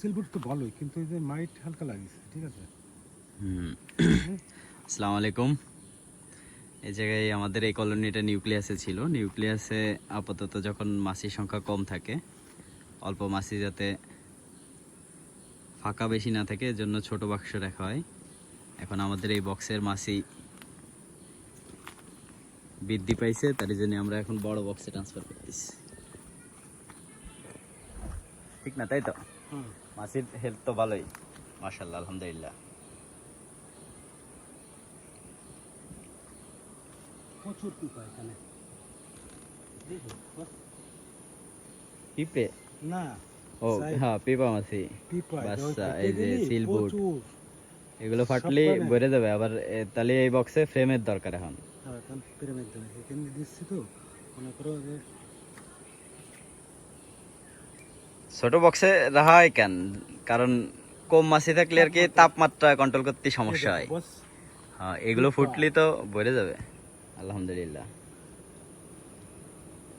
সিলবুট তো ভালোই, কিন্তু এই যে মাইট হালকা লাগিছে, ঠিক আছে। আসসালামু আলাইকুম। এই জায়গায় আমাদের এই কলোনিটা নিউক্লিয়াসে ছিল। নিউক্লিয়াসে আপাতত যখন মাছির সংখ্যা কম থাকে, অল্প মাছি যাতে ফাঁকা বেশি না থাকে, এজন্য ছোট বাক্স রাখা হয়। এখন আমাদের এই বক্সের মাছি বৃদ্ধি পাইছে, তার জন্য আমরা এখন বড় বক্সে ট্রান্সফার করতেছি। ঠিক না, তাই তো? মাছির হেলথ তো ভালোই, মাশাআল্লাহ, আলহামদুলিল্লাহ। প্রচুর পিঁপড়া এখানে। পিঁপড়ে? না, ও হ্যাঁ, পেঁপা মাছি, পিঁপড়া বাচ্চা, এই যে সিলবুট, প্রচুর। এগুলো ফাটলে সবখানে। ভরে যাবে। আবার তাহলে এই বক্সে ফ্রেমের দরকার এখন। হ্যাঁ, এখন পিরামিড দেবে এখানে দিচ্ছি তো, মনে করো যে ছোট বক্সে রাখা হয় কেন? কারণ কম মাছি থাকলে আর কি তাপমাত্রা কন্ট্রোল করতে সমস্যা হয়। বস হ্যাঁ, এগুলো ফুটলে তো ভরে যাবে। আলহামদুলিল্লাহ।